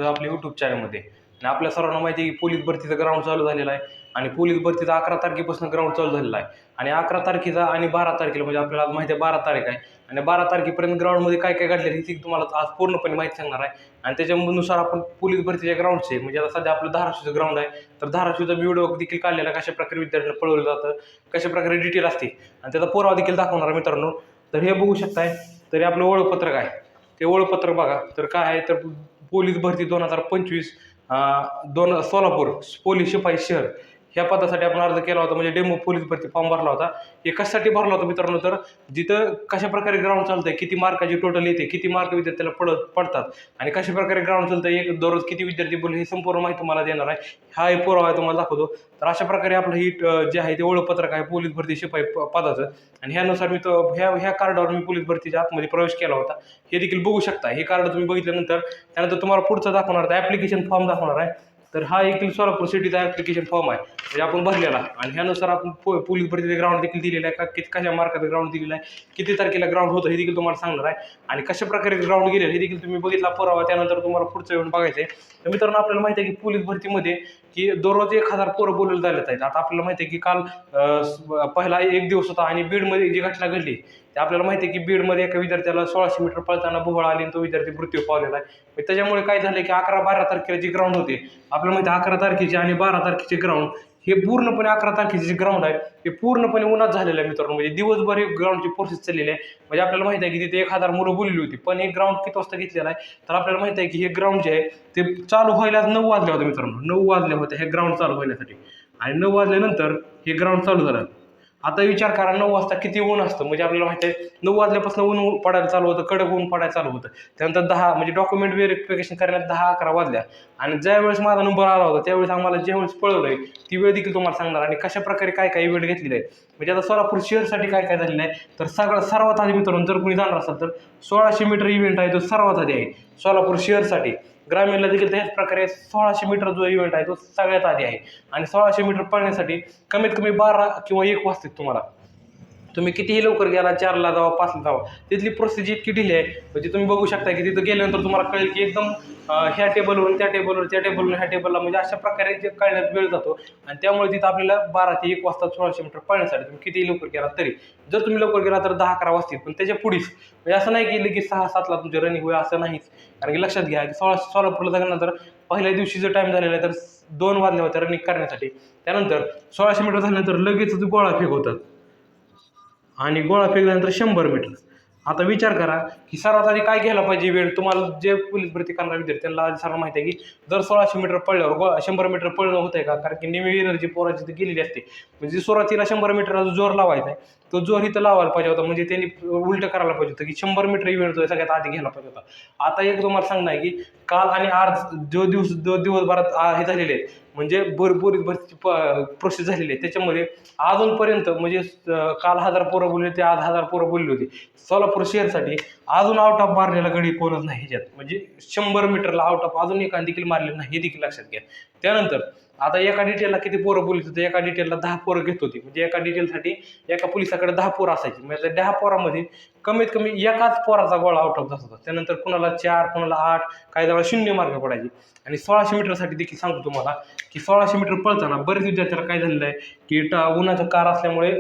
आपल्या यूट्यूब चॅनलमध्ये. आणि आपल्या सर्वांना माहिती आहे की पोलीस भरतीचं ग्राउंड चालू झालेलं आहे आणि पोलीस भरतीचा 11 तारखेपासून ग्राउंड चालू झालेला आहे. आणि 11 तारखेचा आणि 12 तारखेला म्हणजे आपल्याला आज माहिती आहे 12 तारीख आहे आणि 12 तारखेपर्यंत ग्राउंडमध्ये काय काय घडलेलं हे तुम्हाला आज पूर्णपणे माहिती सांगणार आहे. आणि त्याच्यानुसार आपण पोलीस भरतीच्या ग्राउंडचे म्हणजे आता सध्या आपलं धाराशिवचं ग्राउंड आहे, तर धाराशिवचा व्हिडिओ देखील काढलेला कशा प्रकारे विद्यार्थ्यांना पळवलं जातं, कशा प्रकारे डिटेल असते आणि त्याचा पुरावा देखील दाखवणार आहे मित्रांनो. तर हे बघू शकताय. तरी आपलं ओळखपत्रक आहे, ते ओळखपत्रक बघा. तर काय आहे तर पोलीस भरती 2025 सोलापूर पोलीस शिपाई शहर ह्या पदासाठी आपण अर्ज केला होता, म्हणजे डेमो पोलीस भरती फॉर्म भरला होता. हे कशासाठी भरला होता मित्रांनो, तर जिथं कशा प्रकारे ग्राउंड चालतंय, किती मार्काची टोटल येते, किती मार्क विद्यार्थ्याला पडतात आणि कशा प्रकारे ग्राउंड चालतंय, एक दररोज किती विद्यार्थी बोलले, हे संपूर्ण माहिती तुम्हाला देणार आहे. हा एक पुरावा आहे, तुम्हाला दाखवतो. तर अशा प्रकारे आपलं ही जे आहे ते ओळखपत्रक आहे पोलीस भरती शिपाई पदाचं. आणि ह्यानुसार मी तो ह्या कार्डावर मी पोलीस भरतीच्या आतमध्ये प्रवेश केला होता. हे देखील बघू शकता. हे कार्ड तुम्ही बघितल्यानंतर त्यानंतर तुम्हाला पुढचं दाखवणार आहे, ॲप्लिकेशन फॉर्म दाखवणार आहे. तर हा एक सोलापूर सिटीचा ॲप्लिकेशन फॉर्म आहे, म्हणजे आपण भरलेला. आणि ह्यानुसार आपण पोलीस भरतीचे ग्राउंड देखील दिलेलं आहे, किती कशा मार्काचं ग्राउंड दिलेलं आहे, किती तारखेला ग्राउंड होतं हे देखील तुम्हाला सांगणार आहे. आणि कशा प्रकारे ग्राउंड गेले हे देखील तुम्ही बघितला पुरावा. त्यानंतर तुम्हाला पुढचं येऊन बघायचं आहे. तर मित्रांनो, आपल्याला माहिती आहे की पोलीस भरतीमध्ये की दररोज 1000 पोरं बोलवले झालेत आहेत. आता आपल्याला माहिती आहे की काल पहिला एक दिवस होता आणि बीडमध्ये जी घटना घडली ते आपल्याला माहिती आहे की बीडमध्ये एका विद्यार्थ्याला 1600 मीटर पळताना भोवळ आली आणि तो विद्यार्थी मृत्यू पावलेला आहे. त्याच्यामुळे काय झालं की 11-12 तारखेला जी ग्राउंड होते, आपल्याला माहिती आहे 11 तारखेचे आणि 12 तारखेचे ग्राउंड हे पूर्णपणे 11 तारखेचे जे ग्राउंड आहे ते पूर्णपणे उन्हात झालेलं आहे मित्रांनो. म्हणजे दिवसभर एक ग्राउंडची प्रोसेस चाललेली आहे. म्हणजे आपल्याला माहिती आहे की तिथे 1000 मुलं बोलली होती, पण एक ग्राउंड किती वाजता घेतलेला आहे तर आपल्याला माहिती आहे की हे ग्राउंड जे आहे ते चालू व्हायला 9 वाजले होते मित्रांनो. 9 वाजले होते हे ग्राउंड चालू होण्यासाठी. आणि 9 वाजल्यानंतर हे ग्राउंड चालू झालं. आता विचार करा 9 वाजता किती ऊन असतं. म्हणजे आपल्याला माहिती आहे 9 वाजल्यापासून ऊन पडायला चालू होतं, कडक ऊन पडायला चालू होतं. त्यानंतर 10 म्हणजे डॉक्युमेंट व्हेरिफिकेशन करण्यात 10-11 वाजल्या. आणि ज्यावेळेस माझा नंबर आला होता त्यावेळेस आम्हाला ज्यावेळेस पळवलंय ती वेळ देखील तुम्हाला सांगणार आणि कशा प्रकारे काय काय इव्हेंट घेतलेले आहे. म्हणजे आता सोलापूर शहरसाठी काय काय झालेलं आहे तर सर्वात आधी मित्रांनो, जर कोणी जाणार असेल तर 1600 मीटर इव्हेंट आहे तो सर्वात आधी आहे सोलापूर शहरसाठी. ग्रामीणला देखील त्याच प्रकारे 1600 मीटर जो इव्हेंट आहे तो सगळ्यात आधी आहे. आणि 1600 मीटर पळण्यासाठी कमीत कमी 12 किंवा 1 वाजतील तुम्हाला. तुम्ही कितीही लवकर गेला, 4ला जावा, 5ला जावा, तिथली प्रोसेस इतकी डिले आहे. म्हणजे तुम्ही बघू शकता की तिथं गेल्यानंतर तुम्हाला कळेल की एकदम ह्या टेबलवरून त्या टेबलवर, त्या टेबलवरून ह्या टेबलला, म्हणजे अशा प्रकारे जे कळण्यात वेळ जातो. आणि त्यामुळे तिथं आपल्याला 12 ते 1 वाजता 1600 मीटर पळण्यासाठी तुम्ही कितीही लवकर गेला तरी. जर तुम्ही लवकर गेला तर 10-11 वाजतील, पण त्याच्या पुढेच म्हणजे असं नाही की लगेच 6-7ला तुमची रनिंग होईल असं नाहीच. कारण की लक्षात घ्या की सोलापूरला जाण्यानंतर पहिल्या दिवशी जो टाईम झालेला आहे तर 2 वाजले होते रनिंग करण्यासाठी. त्यानंतर 1600 मीटर झाल्यानंतर लगेचच गोळा फेक होतात आणि गोळा फेकल्यानंतर 100 मीटर. आता विचार करा की सर्वात आधी काय घ्यायला पाहिजे वेळ. तुम्हाला जे पोलीस भरती करणारे विद्यार्थी त्यांना आधी सर्व माहिती आहे की जर 1600 मीटर पळल्यावर 100 मीटर पळणं होतंय का, कारण की निमी एनर्जी पोराची तिथे गेलेली असते. म्हणजे सुरुवातीला 100 मीटरला जो जोर लावायचा आहे तो जोर इथं लावायला पाहिजे होता. म्हणजे त्यांनी उलटं करायला पाहिजे होतं की 100 मीटर इव्हेंट जो सगळ्यात आधी घ्यायला पाहिजे होता. आता एक तुम्हाला सांगणार आहे की काल आणि आज जो दिवसभरात हे झालेले आहेत म्हणजे पोलीस भरतीची प्रोसेस झालेली आहे त्याच्यामध्ये अजूनपर्यंत म्हणजे काल 1000 पोरं बोलले ते आज 1000 पोरं बोलली होती सोलापूर शहरसाठी. अजून आउट ऑफ मारलेला गडी कोणच नाही ह्याच्यात. म्हणजे 100 मीटरला आउट ऑफ अजून एका देखील मारलेलं नाही हे देखील लक्षात घ्या. त्यानंतर आता एका डिटेलला किती पोरं बोलत होते, एका डिटेलला 10 पोरं घेत होती. म्हणजे एका डिटेलसाठी एका पोलिसाकडे 10 पोरं असायची. म्हणजे 10 पोरामध्ये कमीत कमी एकाच पोराचा गोळा आउट ऑफ जात होता. त्यानंतर कुणाला 4, कुणाला 8, काही जणांना 0 मार्क पडायचे. आणि 1600 मीटरसाठी देखील सांगतो तुम्हाला की 1600 मीटर पळताना बरेच विद्यार्थ्याला काय झालेलं आहे की उन्हाचं कार असल्यामुळे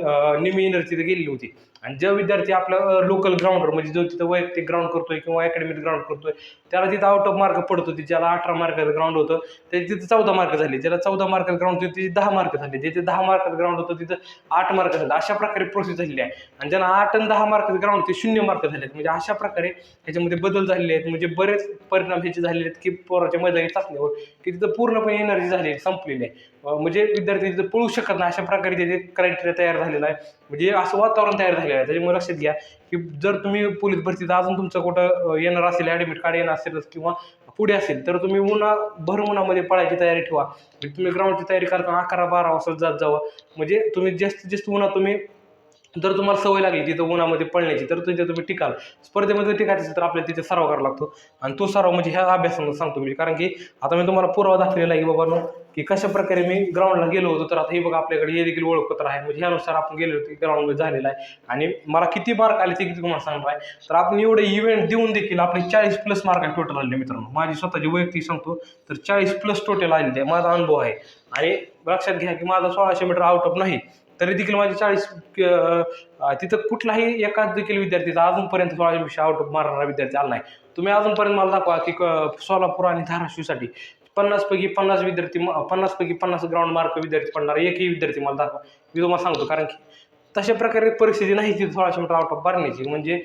निमी एनर्जी तिथे गेलेली होती. आणि जे विद्यार्थी आपल्या लोकल ग्राउंडवर म्हणजे जो तिथं वैयक्तिक ग्राउंड करतोय किंवा अकॅडमिक ग्राउंड करतोय त्याला तिथं आउट ऑफ मार्क पडत होती. ज्याला 18 मार्काचं ग्राउंड होतं त्याचे तिथे 14 मार्क झाले, ज्याला 14 मार्काचं ग्राउंड होतं तिथे 10 मार्क झाले, जिथे 10 मार्काचं ग्राउंड होतं तिथं 8 मार्क झाले. अशा प्रकारे प्रोसेस झालेली आहे. आणि ज्यांना 8 आणि 10 मार्काचं ग्राउंड ते 0 मार्क झाले. म्हणजे अशा प्रकारे ह्याच्यामध्ये बदल झालेले आहेत. म्हणजे बरेच परिणाम ह्याचे झालेले आहेत की पोराच्या मैदानी चाचणीवर की तिथं पूर्णपणे एनर्जी झाली संपलेली आहे. म्हणजे विद्यार्थी तिथं पळू शकत नाही अशा प्रकारे त्याचे क्रायटेरिया तयार झालेला आहे. म्हणजे असं वातावरण तयार झालेलं आहे. त्याच्यामुळे लक्षात घ्या की जर तुम्ही पोलीस भरतीचं अजून तुमचं कुठं येणार असेल, ॲडमिट कार्ड येणार असेल किंवा पुढे असेल तर तुम्ही भर उन्हामध्ये पळायची तयारी ठेवा. म्हणजे तुम्ही ग्राउंडची तयारी करताना 11-12 वाजता जात जावं. म्हणजे तुम्ही जास्तीत जास्त उन्हात तुम्ही जर तुम्हाला सवय लागली तिथं उन्हामध्ये पळण्याची तर तिथे तुम्ही टिकाल. स्पर्धेमध्ये टिकायचं असेल तर आपल्याला तिथे सराव करावा लागतो आणि तो सराव म्हणजे ह्या अभ्यासामध्ये सांगतो मी. कारण की आता मी तुम्हाला पुरावा दाखवलेला आहे की बाबांनो की कशा प्रकारे मी ग्राउंडला गेलो होतो. तर आता हे बघा आपल्याकडे हे देखील ओळखपत्र आहे. म्हणजे ह्यानुसार आपण गेलो होतो ग्राउंडमध्ये झालेला आहे आणि मला किती मार्क आले ते किती तुम्हाला सांगणार आहे. तर आपण एवढे इव्हेंट देऊन देखील आपले 40+ मार्क आहे टोटल आले मित्रांनो. माझी स्वतःची वैयक्तिक सांगतो तर 40+ टोटल आलेले आहे. माझा अनुभव आहे आणि लक्षात घ्या की माझा 1600 मीटर आउट ऑफ नाही तरी देखील माझे 40 तिथं कुठलाही एकाच देखील विद्यार्थीचा अजूनपर्यंत 1600 आउट ऑफ मारणारा विद्यार्थी आला नाही. तुम्ही अजूनपर्यंत मला दाखवा की सोलापूर आणि धाराशिवसाठी 50पैकी 50 विद्यार्थी 50पैकी 50 ग्राउंड मार्क विद्यार्थी पडणार एकही विद्यार्थी मला दाखवा. मी तुम्हाला सांगतो कारण की तशा प्रकारे परिस्थिती नाही ती 1600 मीटर आउट ऑफ मारण्याची. म्हणजे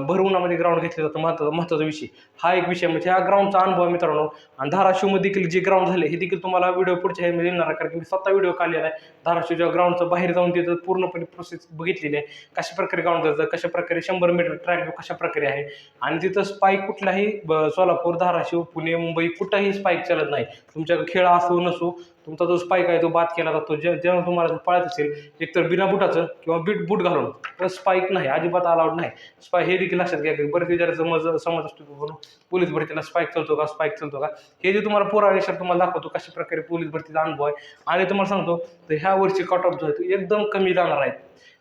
भर उन्हामध्ये ग्राउंड घेतलं जातं महत्त्वाचा विषय हा एक विषय म्हणजे ह्या ग्राउंडचा अनुभव मित्रांनो. आणि धाराशिवमध्ये देखील जे ग्राउंड झाले हे देखील तुम्हाला व्हिडिओ पुढच्या ह्यामध्ये येणार आहे कारण की मी स्वतः व्हिडिओ काढलेला आहे. धाराशिवच्या ग्राउंडचं बाहेर जाऊन तिथं पूर्णपणे प्रोसेस बघितलेली आहे. कशा प्रकारे ग्राउंड जातं, कशा प्रकारे 100 मीटर ट्रॅक कशा प्रकारे आहे आणि तिथं स्पाईक कुठलाही सोलापूर, धाराशिव, पुणे, मुंबई कुठंही स्पाईक चालत नाही. तुमच्याकडे खेळ असो नसो तुमचा जो स्पाईक आहे तो बाद केला जातो. जेव्हा तुम्हाला पळत असेल एकतर बिना बुटाचं किंवा बूट घालून तर स्पाईक नाही अजिबात अलाउड नाही. स्पाईक हे देखील लक्षात घ्या की बरेच विचारायचं समज असतो पोलीस भरतीला स्पाईक चालतो का हे जे तुम्हाला पुरावेनुसार तुम्हाला दाखवतो कशा प्रकारे पोलीस भरतीचा अनुभव आहे. आणि तुम्हाला सांगतो तर ह्या वर्षी कट ऑफ जो आहे तो एकदम कमी जाणार आहे.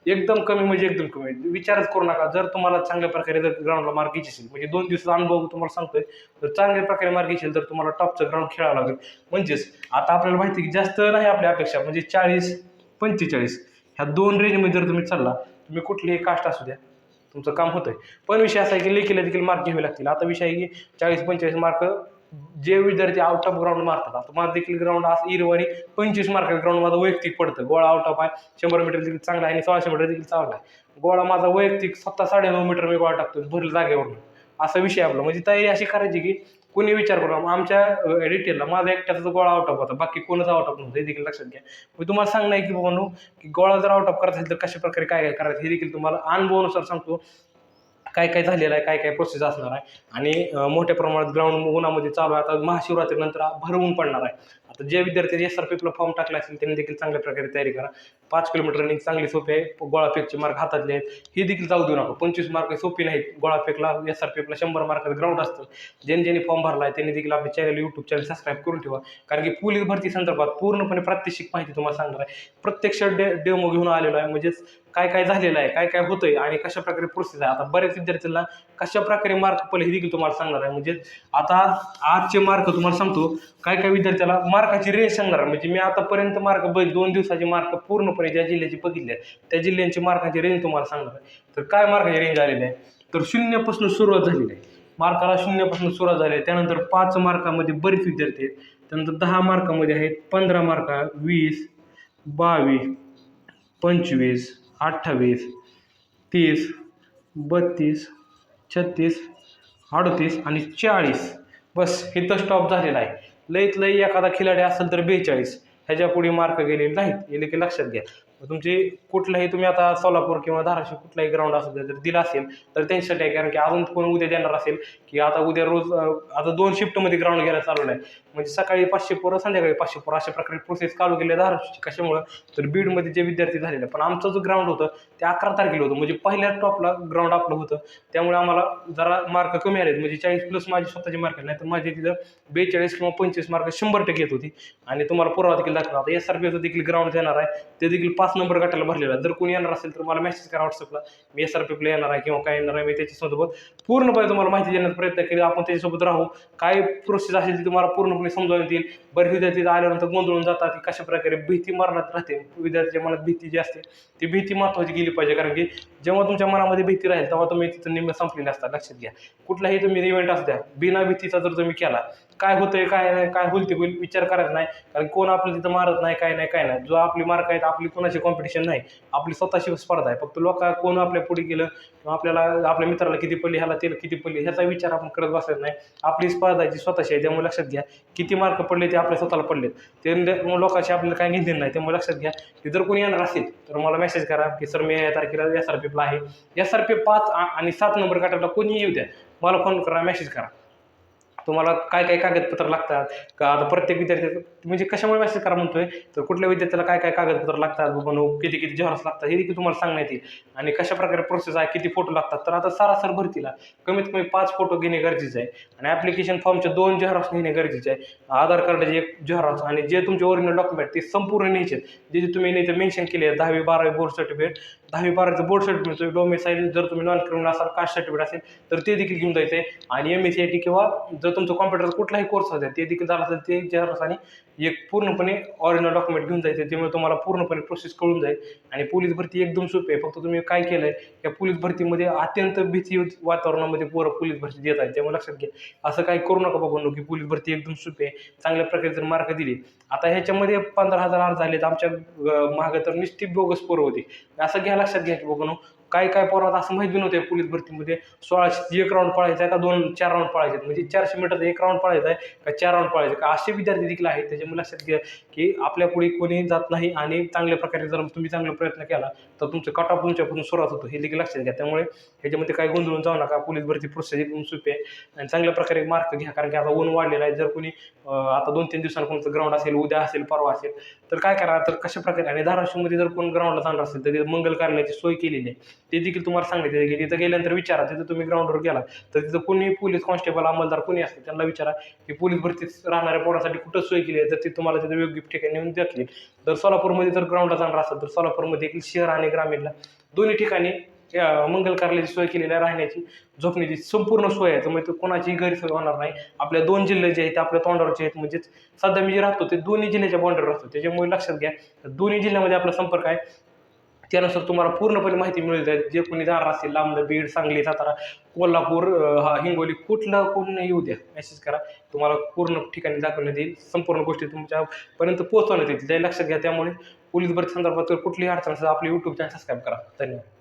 एकदम कमी म्हणजे एकदम कमी. विचारच करू नका. जर तुम्हाला चांगल्या प्रकारे जर ग्राउंडला मार्क घ्यायची असेल म्हणजे 2 दिवसाचा अनुभव तुम्हाला सांगतोय तर चांगल्या प्रकारे मार्क घ्यायचे तर तुम्हाला टॉपचं ग्राउंड खेळावं लागेल. म्हणजेच आता आपल्याला माहिती की जास्त नाही आपल्या अपेक्षा म्हणजे 40-45 ह्या 2 रेंजमध्ये जर तुम्ही चालला तुम्ही कुठलीही कास्ट असू द्या तुमचं काम होतंय. पण विषय असा आहे की लेखीला देखील मार्क घ्यावे लागतील. आता विषय आहे की 40-45 मार्क जे विद्यार्थी आउट ऑफ ग्राउंड मारतात. आता माझं देखील ग्राउंड असं इरवानी 25 मार्क ग्राउंड माझं वैयक्तिक पडतं. गोळा आउट ऑफ आहे 100 मीटर देखील चांगला आहे आणि 1600 मीटर देखील चांगला आहे. गोळा माझा वैयक्तिक स्वतः 9.5 मीटर मी गोळा टाकतो भरलं जागेवरून. असा विषय आपला म्हणजे तयारी अशी करायची की कोणी विचार करू आमच्या डिटेलला माझा एकट्याचा गोळा आउट ऑफ होता बाकी कोणच आउट ऑफ नव्हतं हे देखील लक्षात घ्या. मी तुम्हाला सांगणार की बाबा की गोळा जर आउट ऑफ करायचा असेल तर कशा प्रकारे काय करायचं हे देखील तुम्हाला अनुभवानुसार सांगतो. काय काय झालेलं आहे, काय काय प्रोसेस असणार आहे आणि मोठ्या प्रमाणात ग्राउंड उन्हामध्ये चालू आहे. आता महाशिवरात्रीनंतर भरवून पडणार आहे. आता जे विद्यार्थी SRPFला फॉर्म टाकला असेल त्यांनी देखील चांगल्या प्रकारे तयारी करा. 5 किलोमीटर रनिंग चांगली सोपी आहे. गोळाफेकचे मार्क हातातले आहेत हे देखील जाऊ देऊ नका. 25 मार्क सोपी नाहीत. गोळाफेकला SRPFला 100 मार्काचं ग्राउंड असतं. ज्यांनी फॉर्म भरला आहे त्यांनी देखील आपले यूट्यूब चॅनल सबस्क्राईब करून ठेवा. कारण की पोलीस भरती संदर्भात पूर्णपणे प्रात्यक्षिक माहिती तुम्हाला सांगणार आहे. प्रत्यक्ष डेमो घेऊन आलेलो आहे. म्हणजेच काय काय झालेलं आहे, काय काय होतंय आणि कशा प्रकारे प्रोसेस आहे. आता बऱ्याच विद्यार्थ्यांना कशा प्रकारे मार्क पडले हे देखील तुम्हाला सांगणार आहे. म्हणजे आता आजचे मार्क तुम्हाला सांगतो काय काय विद्यार्थ्याला मार्काची रेंज सांगणार. म्हणजे मी आतापर्यंत मार्क 2 दिवसाचे मार्क पूर्णपणे ज्या जिल्ह्याची बघितले त्या जिल्ह्यांची मार्काची रेंज तुम्हाला सांगणार आहे. तर काय मार्काची रेंज आलेली आहे तर 0 सुरुवात झालेली आहे. मार्काला 0 सुरुवात झाली आहे. त्यानंतर 5 मार्कामध्ये बरेच विद्यार्थी आहेत. त्यानंतर 10 मार्कामध्ये आहेत 15 मार्क, 20, 22, 25, 28, 30, 32, 36, 38 आणि 40. बस इथं स्टॉप झालेला आहे. लईत लई एखादा खिलाडी असेल तर 42 ह्याच्या पुढे मार्क गेलेले नाहीत हे देखील लक्षात घ्या. तुमची कुठलाही तुम्ही आता सोलापूर किंवा धाराशिव कुठलाही ग्राउंड असू द्या जर दिला असेल तर त्यांच्यासाठी आहे. कारण की अजून कोण उद्या देणार असेल की आता उद्या रोज आता 2 शिफ्टमध्ये ग्राउंड घ्यायला चालू आहे. म्हणजे सकाळी 500 पोरं संध्याकाळी 500 पोरं अशा प्रकारे प्रोसेस चालू केली धाराशिवची. कशामुळं तर बीडमध्ये जे विद्यार्थी झालेले पण आमचं जो ग्राउंड होतं ते 11 तारखेला होतं. म्हणजे पहिल्या टॉपला ग्राउंड आपलं होतं. त्यामुळे आम्हाला जरा मार्क कमी आलेत. म्हणजे 40+ माझी स्वतःची मार्क नाही तर माझे तिथं 42 किंवा 25 मार्क 100% येत होती. आणि तुम्हाला पुरावा देखील दाखवला. आता SRPFचं देखील ग्राउंड येणार आहे ते देखील 5 नंबर गटाला भरलेला आहे. जर कोणी येणार असेल तर मला मेसेज करा व्हॉट्सअपला. मी SRPFला येणार आहे किंवा काय येणार आहे मी त्याच्यासोबत पूर्णपणे तुम्हाला माहिती देण्याचा प्रयत्न केला. आपण त्याच्यासोबत राहू. काय प्रोसेस असेल ती तुम्हाला पूर्णपणे समजावून येईल. बरेच विद्यार्थी आल्यानंतर गोंधळून जातात की कशा प्रकारे भीती मरणात राहते. विद्यार्थ्याच्या मनात भीती जी असते ती भीती महत्त्वाची गेली पाहिजे. कारण की जेव्हा तुमच्या मनामध्ये भीती राहील तेव्हा तुम्ही तिथं निम्मे संपलेले असतात. लक्षात घ्या. कुठलाही तुम्ही इव्हेंट असू द्या बिना भीतीचा जर तुम्ही केला काय होतंय काय नाही काय होईल ते होईल विचार करायचा नाही. कारण कोण आपलं तिथं मारत नाही काय नाही. जो आपली मार्क आहेत आपली कोणाची कॉम्पिटिशन नाही. आपली स्वतःची स्पर्धा आहे. फक्त लोक कोण आपल्या पुढे गेलं किंवा आपल्याला आपल्या मित्राला किती पडली ह्याला त्याला किती पडली ह्याचा विचार आपण करत बसायचा नाही. आपली स्पर्धाची स्वतःची आहे. त्यामुळे लक्षात घ्या किती मार्क पडले ते आपल्या स्वतःला पडलेत ते लोकांशी आपल्याला काय घेतले नाही. त्यामुळे लक्षात घ्या की जर कोणी येणार असेल तर मला मेसेज करा की सर मी या तारखेला SRPFला आहे. SRPF 5 आणि 7 नंबर गटाला कोणी येऊ द्या मला फोन करा मेसेज करा. तुम्हाला काय काय कागदपत्र लागतात का आता प्रत्येक विद्यार्थ्याचं म्हणजे कशामुळे मेसेज करा म्हणतोय तर कुठल्या विद्यार्थ्याला काय काय कागदपत्र लागतात बाबा किती किती झेरॉक्स लागतात हे देखील तुम्हाला सांगण्यात येईल आणि कशा प्रकारे प्रोसेस आहे किती फोटो लागतात. तर आता सरासर भरतीला कमीत कमी 5 फोटो घेणे गरजेचे आहे आणि ॲप्लिकेशन फॉर्मचे 2 झेरॉक्स घेणे गरजेचे आहे. आधार कार्डाचे 1 झेरॉक्स आणि जे तुमचे ओरिजिनल डॉक्युमेंट ते संपूर्ण न्यायचे जे जे तुम्ही इथे मेन्शन केले आहे 10वी 12वी बोर्ड सर्टिफिकेट 10वी 12वीचं बोर्ड सर्टिफिकेट डोमेसाईल जर तुम्ही नॉन क्रिमिनल असाल कास्ट सर्टिफिकेट असेल तर ते देखील घेऊन जायचं आहे आणि MSCIT किंवा जर तुमचं कॉम्प्युटरचा कुठलाही कोर्स असेल ते देखील झाला असेल ते झेरॉक्स आणि एक पूर्णपणे ऑरिजिनल डॉक्युमेंट घेऊन जायचं त्यामुळे तुम्हाला पूर्णपणे प्रोसेस कळून जाईल आणि पोलीस भरती एकदम सोपी आहे. फक्त तुम्ही काय केलं आहे या पोलीस भरतीमध्ये अत्यंत भीती वातावरणामध्ये पोलीस भरती देत आहे त्यामुळे लक्षात घ्या असं काही करू नका बघू की पोलीस भरती एकदम सोपी आहे. चांगल्या प्रकारे जर मार्क दिली आता ह्याच्यामध्ये 15,000 अर्ज झालेत आमच्या मागं तर निश्चित बोगस पोरं होती असं घ्या लक्षात घ्या की बघून काय काय पोरात असं माहिती नव्हतं पोलीस भरतीमध्ये 1600 1 राऊंड पळायचा आहे का 4 राऊंड पळायचे म्हणजे 400 मीटरचा 1 राऊंड पळायचा आहे का 4 राऊंड पळायचे का असे विद्यार्थी देखील आहेत. त्याच्यामुळे लक्षात घ्या की आपल्या पुढे कोणी जात नाही आणि चांगल्या प्रकारे जर तुम्ही चांगला प्रयत्न केला तर तुमचं कट ऑफ तुमच्यापासून सुरुवात होतो हे देखील लक्षात घ्या. त्यामुळे ह्याच्यामध्ये काही गोंधळून जाऊ नका. पोलीस भरती प्रोसेस एकदम सोपी आहे आणि चांगल्या प्रकारे मार्क घ्या कारण की आता ऊन वाढलेला आहे. जर कोणी आता 2-3 दिवसांनी कोणतं ग्राउंड असेल उद्या असेल परवा असेल तर काय करा तर कशा प्रकारे आणि धाराशिवमध्ये जर कोण ग्राउंडला जाणार असेल तर मंगल कार्यालयाची सोय केलेली आहे ते देखील तुम्हाला सांगितलं की तिथं गेल्यानंतर विचारा तिथं तुम्ही ग्राउंडवर गेला तर तिथं कोणी पोलीस कॉन्स्टेबल अंमलदार कोणी असते त्यांना विचारा की पोलीस भरतीत राहणाऱ्या पोरांसाठी कुठं सोय केली आहे तर ती तुम्हाला तिथं योग्य ठिकाणी नेऊन देतील. जर सोलापूरमध्ये जर ग्राउंडला जाणार असेल तर सोलापूरमध्ये देखील शहर आणि ग्रामीणला दोन्ही ठिकाणी मंगल कार्यालयाची सोय केलेली आहे राहण्याची झोपण्याची संपूर्ण सोय आहे त्यामुळे तो कोणाचीही गैरसोय होणार नाही. आपल्या 2 जिल्हे जे आहेत आपल्या तोंडावरचे आहेत म्हणजेच सध्या मी जे राहतो ते दोन्ही जिल्ह्याच्या बॉर्डर राहतो त्याच्यामुळे लक्षात घ्या दोन्ही जिल्ह्यामध्ये आपला संपर्क आहे त्यानुसार तुम्हाला पूर्णपणे माहिती मिळून जाईल. जे कोणी जाणार असेल लांब बीड सांगली सातारा कोल्हापूर हिंगोली कुठलं कोण येऊ द्या मेसेज करा तुम्हाला पूर्ण ठिकाणी दाखवण्यात येईल संपूर्ण गोष्टी तुमच्यापर्यंत पोहोचवण्यात येतील ते लक्षात घ्या. त्यामुळे पोलीस भरती संदर्भात कुठलीही अडचण असेल आपली YouTube चॅनल सबस्क्राईब करा. धन्यवाद.